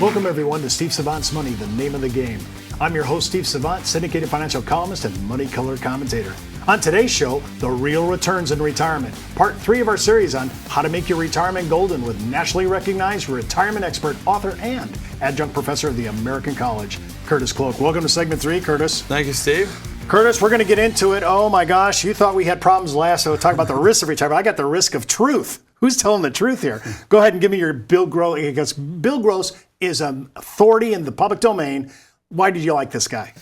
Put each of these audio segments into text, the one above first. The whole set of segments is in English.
Welcome everyone to Steve Savant's Money, the name of the game. I'm your host, Steve Savant, syndicated financial columnist and money color commentator. On today's show, the real returns in retirement. Part 3 of our series on how to make your retirement golden with nationally recognized retirement expert, author, and adjunct professor of the American College, Curtis Cloke. Welcome to segment 3, Curtis. Thank you, Steve. Curtis, we're going to get into it. Oh my gosh, you thought we had problems last, so we'll talk about the risk of retirement. I got the risk of truth. Who's telling the truth here? Go ahead and give me your Bill Gross, because Bill Gross is an authority in the public domain. Why did you like this guy?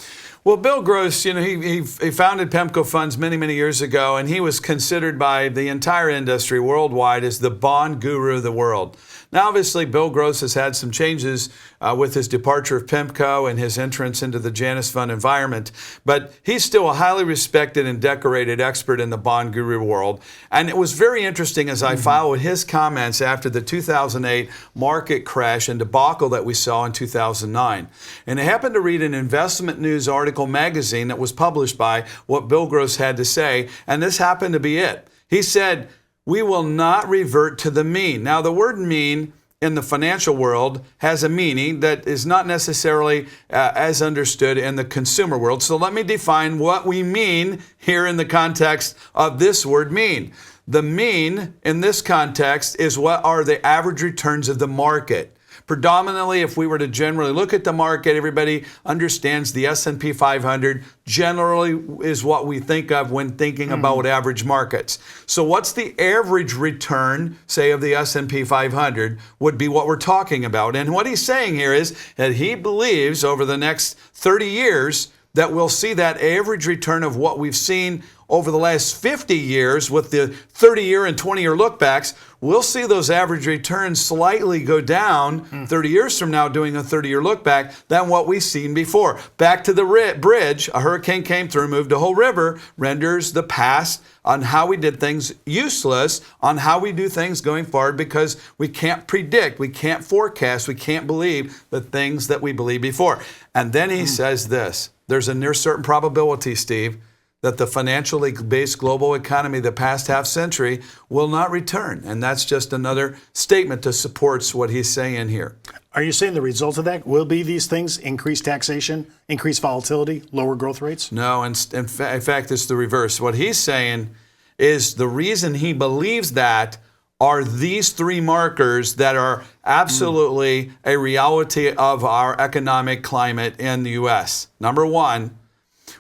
Well, Bill Gross, he founded PEMCO funds many, many years ago, and he was considered by the entire industry worldwide as the bond guru of the world. Now, obviously, Bill Gross has had some changes with his departure of PEMCO and his entrance into the Janus Fund environment, but he's still a highly respected and decorated expert in the bond guru world. And it was very interesting as I followed his comments after the 2008 market crash and debacle that we saw in 2009. And I happened to read an Investment News article magazine that was published by what Bill Gross had to say, and this happened to be it. He said, "We will not revert to the mean." Now, the word mean in the financial world has a meaning that is not necessarily as understood in the consumer world. So let me define what we mean here in the context of this word mean. The mean in this context is what are the average returns of the market. Predominantly, if we were to generally look at the market, everybody understands the S&P 500 generally is what we think of when thinking about average markets. So what's the average return, say, of the S&P 500 would be what we're talking about. And what he's saying here is that he believes over the next 30 years that we'll see that average return of what we've seen over the last 50 years with the 30-year and 20-year lookbacks. We'll see those average returns slightly go down 30 years from now doing a 30-year look back than what we've seen before. Back to the bridge, a hurricane came through, moved a whole river, renders the past on how we did things useless on how we do things going forward because we can't predict, we can't forecast, we can't believe the things that we believed before. And then he says this, there's a near certain probability, Steve, that the financially based global economy the past half century will not return. And that's just another statement that supports what he's saying here. Are you saying the result of that will be these things, increased taxation, increased volatility, lower growth rates? No, in fact, it's the reverse. What he's saying is the reason he believes that are these 3 markers that are absolutely a reality of our economic climate in the U.S. Number 1,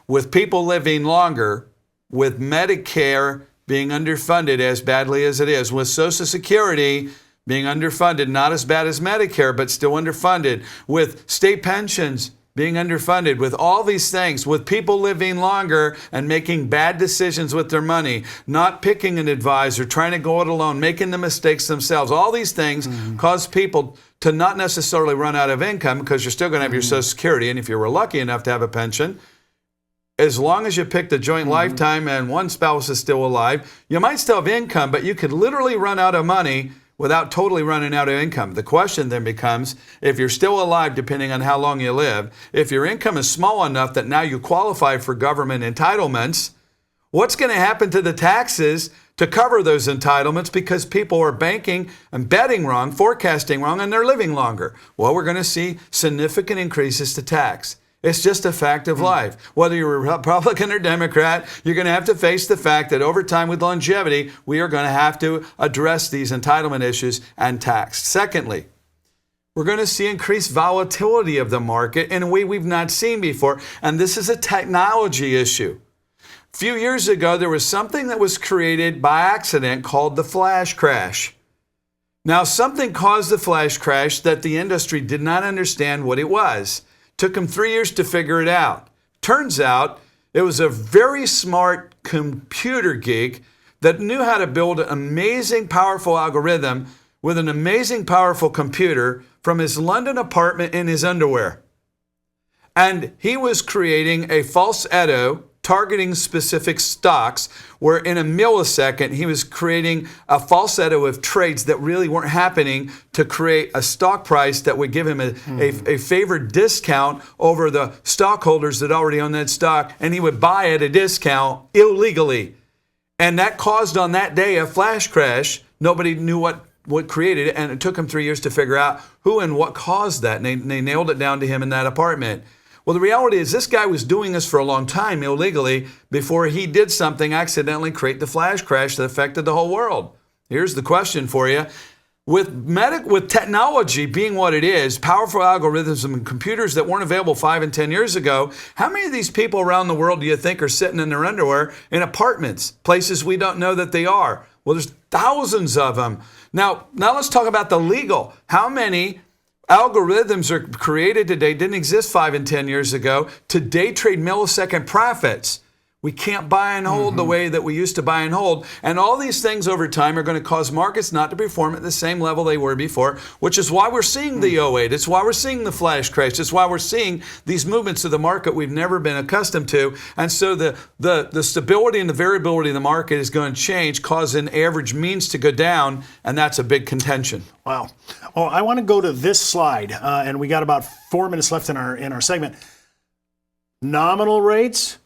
with people living longer, with Medicare being underfunded as badly as it is, with Social Security being underfunded, not as bad as Medicare, but still underfunded, with state pensions being underfunded, with all these things, with people living longer and making bad decisions with their money, not picking an advisor, trying to go it alone, making the mistakes themselves. All these things cause people to not necessarily run out of income because you're still going to have your Social Security. And if you were lucky enough to have a pension, as long as you picked a joint lifetime and one spouse is still alive, you might still have income, but you could literally run out of money without totally running out of income. The question then becomes, if you're still alive, depending on how long you live, if your income is small enough that now you qualify for government entitlements, what's going to happen to the taxes to cover those entitlements because people are banking and betting wrong, forecasting wrong, and they're living longer? Well, we're going to see significant increases to tax. It's just a fact of life. Whether you're a Republican or Democrat, you're going to have to face the fact that over time with longevity, we are going to have to address these entitlement issues and tax. Secondly, we're going to see increased volatility of the market in a way we've not seen before, and this is a technology issue. A few years ago, there was something that was created by accident called the flash crash. Now, something caused the flash crash that the industry did not understand what it was. Took them 3 years to figure it out. Turns out it was a very smart computer geek that knew how to build an amazing, powerful algorithm with an amazing, powerful computer from his London apartment in his underwear. And he was creating a false Edo targeting specific stocks, where in a millisecond, he was creating a falsetto of trades that really weren't happening to create a stock price that would give him a favored discount over the stockholders that already own that stock, and he would buy at a discount illegally. And that caused on that day a flash crash. Nobody knew what what created it, and it took him 3 years to figure out who and what caused that, and they nailed it down to him in that apartment. Well, the reality is this guy was doing this for a long time illegally before he did something accidentally create the flash crash that affected the whole world. Here's the question for you. With technology being what it is, powerful algorithms and computers that weren't available 5 and 10 years ago, how many of these people around the world do you think are sitting in their underwear in apartments, places we don't know that they are? Well, there's thousands of them. Now let's talk about the legal. How many algorithms are created today, didn't exist 5 and 10 years ago, to day trade millisecond profits? We can't buy and hold the way that we used to buy and hold. And all these things over time are going to cause markets not to perform at the same level they were before, which is why we're seeing the 08. It's why we're seeing the flash crash. It's why we're seeing these movements of the market we've never been accustomed to. And so the stability and the variability of the market is going to change, causing average means to go down, and that's a big contention. Wow. Oh, I want to go to this slide, and we got about 4 minutes left in our segment. Nominal rates,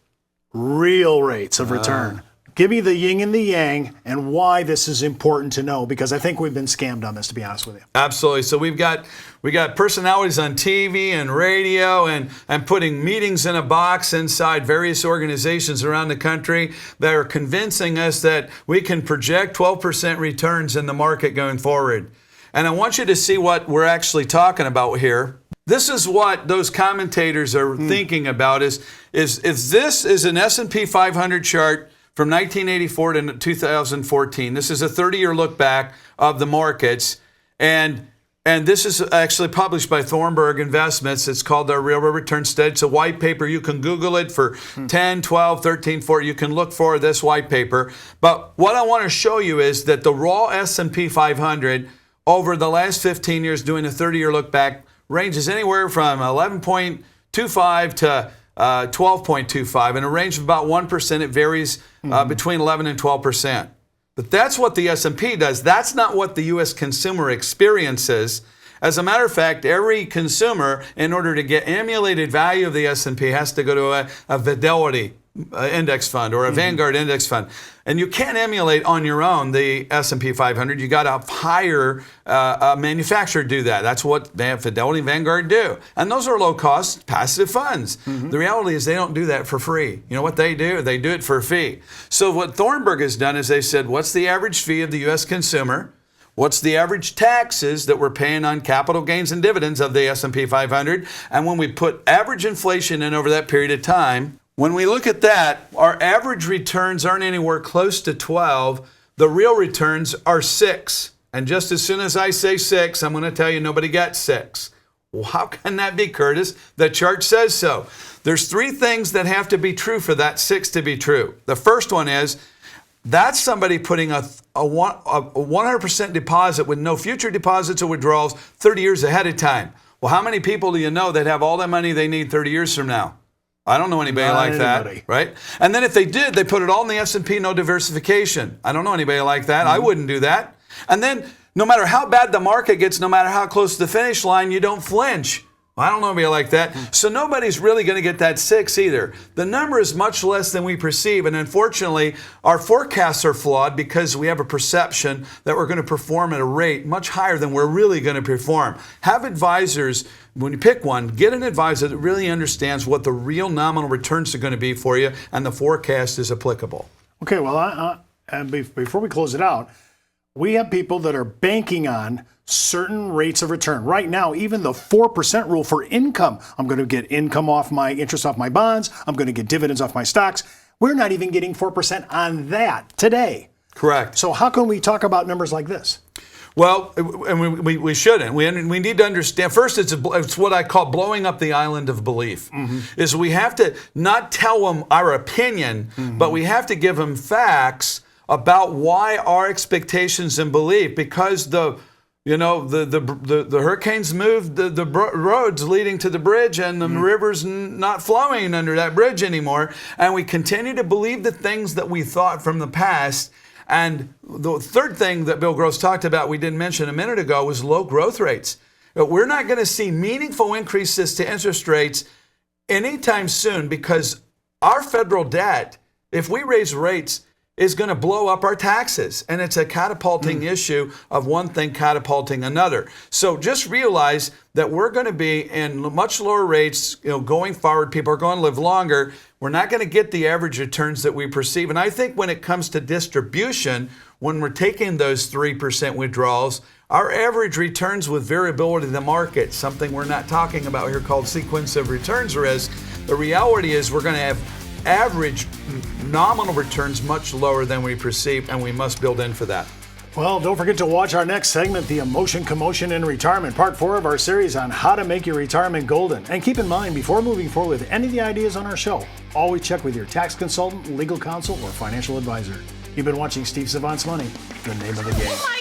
real rates of return. Give me the yin and the yang and why this is important to know, because I think we've been scammed on this, to be honest with you. Absolutely. So we got personalities on TV and radio and putting meetings in a box inside various organizations around the country that are convincing us that we can project 12% returns in the market going forward. And I want you to see what we're actually talking about here. This is what those commentators are thinking about is this is an S&P 500 chart from 1984 to 2014. This is a 30-year look back of the markets. And this is actually published by Thornburg Investments. It's called the Real Return Study. It's a white paper. You can Google it for 10, 12, 13, 14. You can look for this white paper. But what I want to show you is that the raw S&P 500 over the last 15 years doing a 30-year look back ranges anywhere from 11.25 to 12.25. In a range of about 1%, it varies between 11 and 12%. But that's what the S&P does. That's not what the U.S. consumer experiences. As a matter of fact, every consumer, in order to get emulated value of the S&P, has to go to a Fidelity index fund or a Vanguard index fund. And you can't emulate on your own the S&P 500. You got to hire a manufacturer to do that. That's what Fidelity and Vanguard do. And those are low-cost passive funds. The reality is they don't do that for free. You know what they do? They do it for a fee. So what Thornburg has done is they said, what's the average fee of the U.S. consumer? What's the average taxes that we're paying on capital gains and dividends of the S&P 500? And when we put average inflation in over that period of time, when we look at that, our average returns aren't anywhere close to 12. The real returns are 6. And just as soon as I say 6, I'm going to tell you nobody got 6. Well, how can that be, Curtis? The chart says so. There's 3 things that have to be true for that 6 to be true. The first one is that's somebody putting a 100% deposit with no future deposits or withdrawals 30 years ahead of time. Well, how many people do you know that have all the money they need 30 years from now? I don't know anybody like that, right? And then if they did, they put it all in the S&P, no diversification. I don't know anybody like that. I wouldn't do that. And then no matter how bad the market gets, no matter how close to the finish line, you don't flinch. Well, I don't know anybody like that. So nobody's really going to get that 6 either. The number is much less than we perceive. And unfortunately, our forecasts are flawed because we have a perception that we're going to perform at a rate much higher than we're really going to perform. Have advisors, when you pick one, get an advisor that really understands what the real nominal returns are going to be for you and the forecast is applicable. Okay, well, and before we close it out, we have people that are banking on certain rates of return. Right now, even the 4% rule for income, I'm going to get income off my interest off my bonds, I'm going to get dividends off my stocks. We're not even getting 4% on that today. Correct. So how can we talk about numbers like this? Well, and we shouldn't. We need to understand. First, it's what I call blowing up the island of belief. Is we have to not tell them our opinion, but we have to give them facts about why our expectations and belief, because the hurricanes moved the roads leading to the bridge, and the river's not flowing under that bridge anymore. And we continue to believe the things that we thought from the past. And the third thing that Bill Gross talked about, we didn't mention a minute ago, was low growth rates. We're not going to see meaningful increases to interest rates anytime soon because our federal debt, if we raise rates, is going to blow up our taxes. And it's a catapulting issue of one thing catapulting another. So just realize that we're going to be in much lower rates, going forward. People are going to live longer. We're not going to get the average returns that we perceive. And I think when it comes to distribution, when we're taking those 3% withdrawals, our average returns with variability in the market, something we're not talking about here called sequence of returns risk, the reality is we're going to have average nominal returns much lower than we perceive, and we must build in for that. Well, don't forget to watch our next segment, The Emotion, Commotion, in Retirement, part 4 of our series on how to make your retirement golden. And keep in mind, before moving forward with any of the ideas on our show, always check with your tax consultant, legal counsel, or financial advisor. You've been watching Steve Savant's Money, the name of the game.